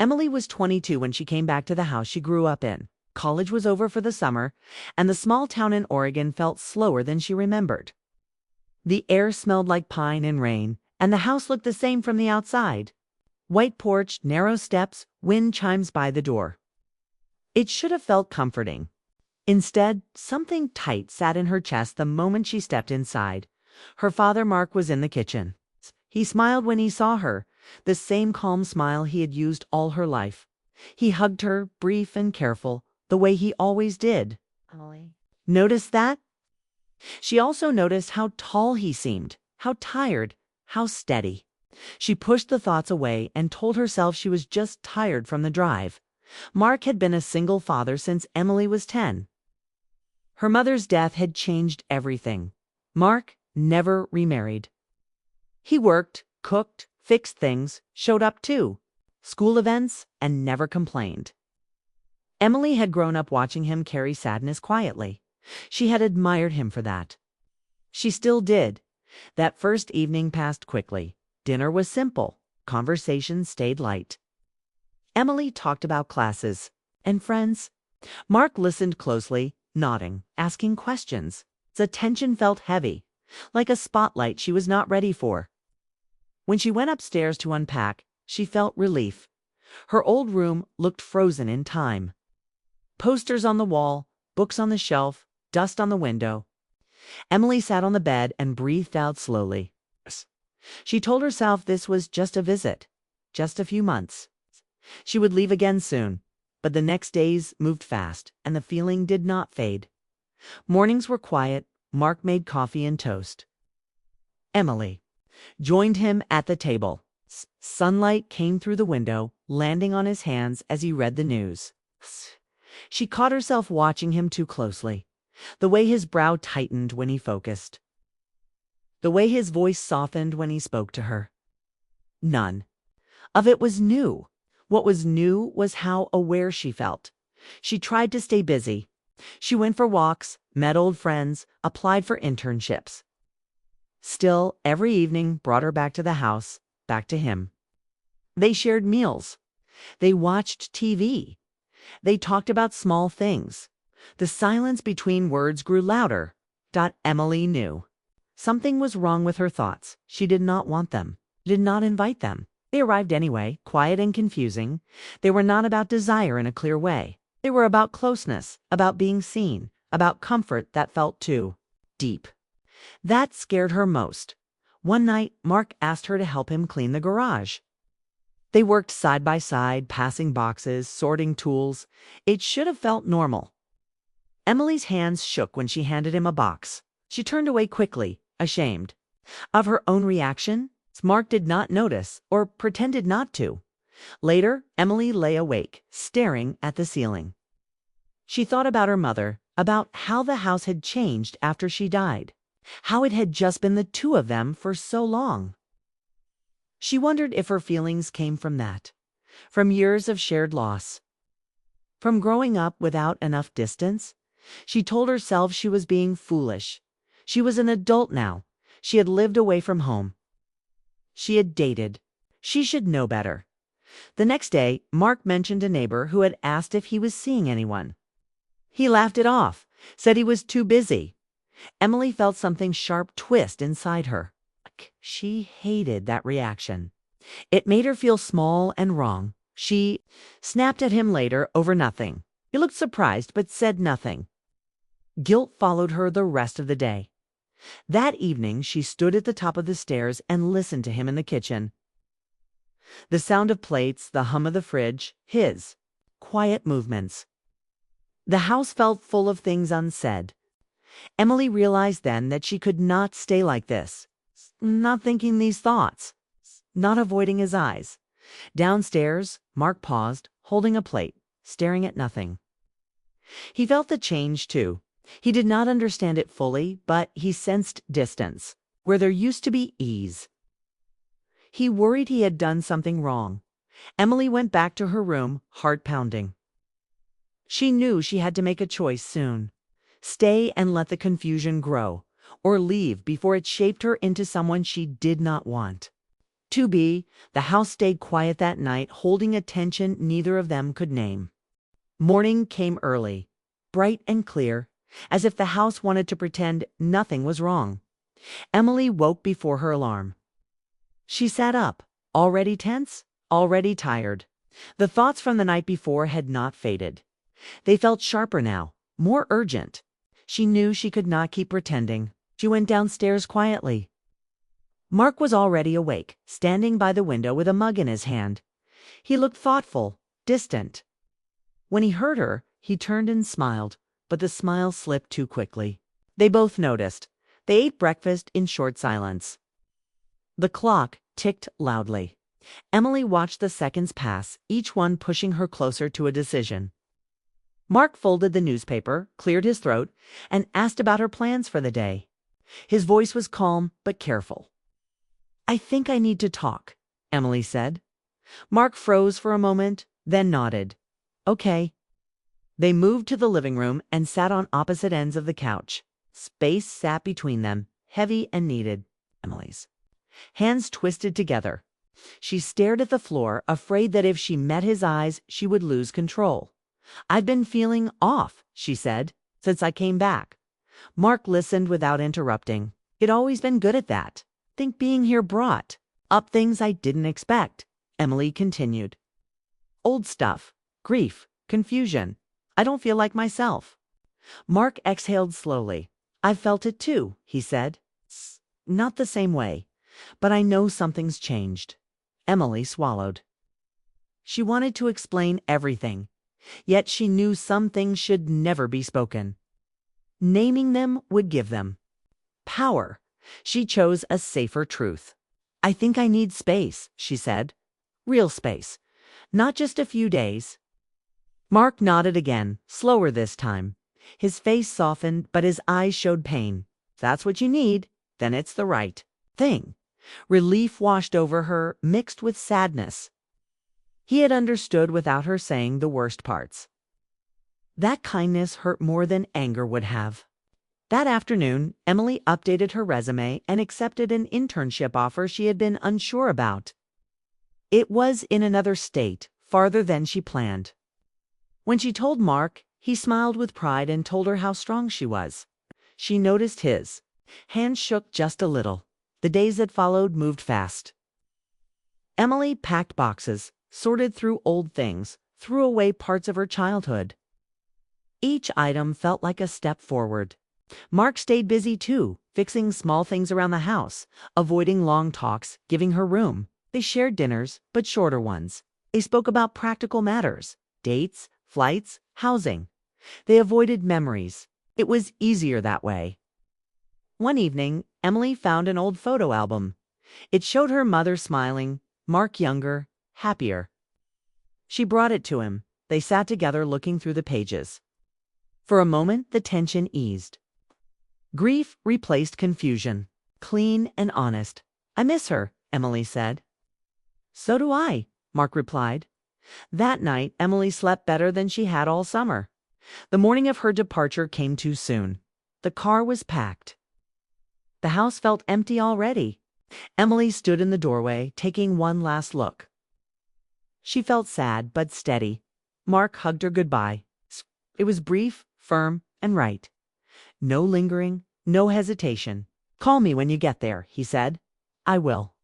Emily was 22 when she came back to the house she grew up in. College was over for the summer, and the small town in Oregon felt slower than she remembered. The air smelled like pine and rain, and the house looked the same from the outside. White porch, narrow steps, wind chimes by the door. It should have felt comforting. Instead, something tight sat in her chest the moment she stepped inside. Her father, Mark, was in the kitchen. He smiled when he saw her, the same calm smile he had used all her life. He hugged her, brief and careful, the way he always did. Emily. Notice that? She also noticed how tall he seemed, how tired, how steady. She pushed the thoughts away and told herself she was just tired from the drive. Mark had been a single father since Emily was 10. Her mother's death had changed everything. Mark never remarried. He worked, cooked, fixed things, showed up too, school events, and never complained. Emily had grown up watching him carry sadness quietly. She had admired him for that. She still did. That first evening passed quickly. Dinner was simple. Conversation stayed light. Emily talked about classes and friends. Mark listened closely, nodding, asking questions. The tension felt heavy, like a spotlight she was not ready for. When she went upstairs to unpack, she felt relief. Her old room looked frozen in time. Posters on the wall, books on the shelf, dust on the window. Emily sat on the bed and breathed out slowly. She told herself this was just a visit, just a few months. She would leave again soon, but the next days moved fast, and the feeling did not fade. Mornings were quiet. Mark made coffee and toast. Emily joined him at the table. Sunlight came through the window, landing on his hands as he read the news. She caught herself watching him too closely, the way his brow tightened when he focused, the way his voice softened when he spoke to her. None of it was new. What was new was how aware she felt. She tried to stay busy. She went for walks, met old friends, applied for internships. Still, every evening brought her back to the house, back to him. They shared meals. They watched TV. They talked about small things. The silence between words grew louder. Emily knew. Something was wrong with her thoughts. She did not want them, did not invite them. They arrived anyway, quiet and confusing. They were not about desire in a clear way. They were about closeness, about being seen, about comfort that felt too deep. That scared her most. One night, Mark asked her to help him clean the garage. They worked side by side, passing boxes, sorting tools. It should have felt normal. Emily's hands shook when she handed him a box. She turned away quickly, ashamed of her own reaction. Mark did not notice, or pretended not to. Later, Emily lay awake, staring at the ceiling. She thought about her mother, about how the house had changed after she died, how it had just been the two of them for so long. She wondered if her feelings came from that, from years of shared loss, from growing up without enough distance. She told herself she was being foolish. She was an adult now. She had lived away from home. She had dated. She should know better. The next day, Mark mentioned a neighbor who had asked if he was seeing anyone. He laughed it off, said he was too busy. Emily felt something sharp twist inside her. She hated that reaction. It made her feel small and wrong. She snapped at him later over nothing. He looked surprised but said nothing. Guilt followed her the rest of the day. That evening, she stood at the top of the stairs and listened to him in the kitchen. The sound of plates, the hum of the fridge, his quiet movements. The house felt full of things unsaid. Emily realized then that she could not stay like this, not thinking these thoughts, not avoiding his eyes. Downstairs, Mark paused, holding a plate, staring at nothing. He felt the change, too. He did not understand it fully, but he sensed distance, where there used to be ease. He worried he had done something wrong. Emily went back to her room, heart pounding. She knew she had to make a choice soon. Stay and let the confusion grow, or leave before it shaped her into someone she did not want. To be, the house stayed quiet that night, holding a tension neither of them could name. Morning came early, bright and clear, as if the house wanted to pretend nothing was wrong. Emily woke before her alarm. She sat up, already tense, already tired. The thoughts from the night before had not faded. They felt sharper now, more urgent. She knew she could not keep pretending. She went downstairs quietly. Mark was already awake, standing by the window with a mug in his hand. He looked thoughtful, distant. When he heard her, he turned and smiled, but the smile slipped too quickly. They both noticed. They ate breakfast in short silence. The clock ticked loudly. Emily watched the seconds pass, each one pushing her closer to a decision. Mark folded the newspaper, cleared his throat, and asked about her plans for the day. His voice was calm but careful. "I think I need to talk," Emily said. Mark froze for a moment, then nodded. "Okay." They moved to the living room and sat on opposite ends of the couch. Space sat between them, heavy and needed. Emily's hands twisted together. She stared at the floor, afraid that if she met his eyes, she would lose control. "I've been feeling off," she said, "since I came back." Mark listened without interrupting. "He'd always been good at that. Think being here brought up things I didn't expect," Emily continued. "Old stuff, grief, confusion. I don't feel like myself." Mark exhaled slowly. "I've felt it too," he said. "Not the same way, but I know something's changed." Emily swallowed. She wanted to explain everything, yet she knew some things should never be spoken. Naming them would give them power. She chose a safer truth. "I think I need space," she said. "Real space. Not just a few days." Mark nodded again, slower this time. His face softened, but his eyes showed pain. "If that's what you need, then it's the right thing." Relief washed over her, mixed with sadness. He had understood without her saying the worst parts. That kindness hurt more than anger would have. That afternoon, Emily updated her resume and accepted an internship offer she had been unsure about. It was in another state, farther than she planned. When she told Mark, he smiled with pride and told her how strong she was. She noticed his hands shook just a little. The days that followed moved fast. Emily packed boxes, sorted through old things, threw away parts of her childhood. Each item felt like a step forward. Mark stayed busy too, fixing small things around the house, avoiding long talks, giving her room. They shared dinners, but shorter ones. They spoke about practical matters, dates, flights, housing. They avoided memories. It was easier that way. One evening, Emily found an old photo album. It showed her mother smiling, Mark younger, happier. She brought it to him. They sat together looking through the pages. For a moment, the tension eased. Grief replaced confusion. Clean and honest. "I miss her," Emily said. "So do I," Mark replied. That night, Emily slept better than she had all summer. The morning of her departure came too soon. The car was packed. The house felt empty already. Emily stood in the doorway, taking one last look. She felt sad but steady. Mark hugged her goodbye. It was brief, firm, and right. No lingering, no hesitation. "Call me when you get there," he said. "I will."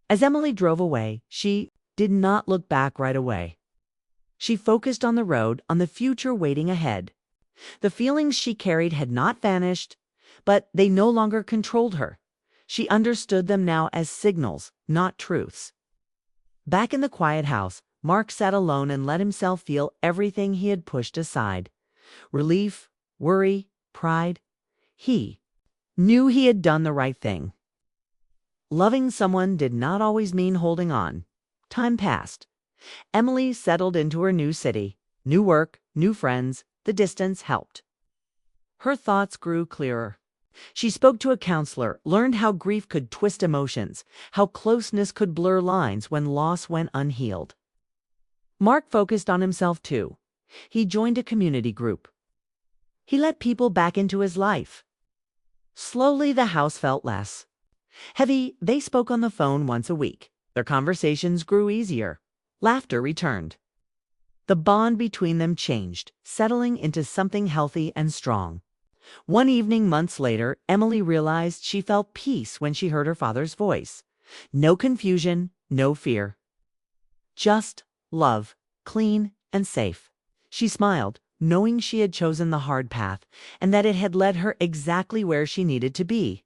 As Emily drove away, she did not look back right away. She focused on the road, on the future waiting ahead. The feelings she carried had not vanished, but they no longer controlled her. She understood them now as signals, not truths. Back in the quiet house, Mark sat alone and let himself feel everything he had pushed aside. Relief, worry, pride. He knew he had done the right thing. Loving someone did not always mean holding on. Time passed. Emily settled into her new city. New work, new friends. The distance helped. Her thoughts grew clearer. She spoke to a counselor, learned how grief could twist emotions, how closeness could blur lines when loss went unhealed. Mark focused on himself too. He joined a community group. He let people back into his life. Slowly the house felt less. Heavy, they spoke on the phone once a week. Their conversations grew easier. Laughter returned. The bond between them changed, settling into something healthy and strong. One evening months later, Emily realized she felt peace when she heard her father's voice. No confusion, no fear. Just love, clean and safe. She smiled, knowing she had chosen the hard path and that it had led her exactly where she needed to be.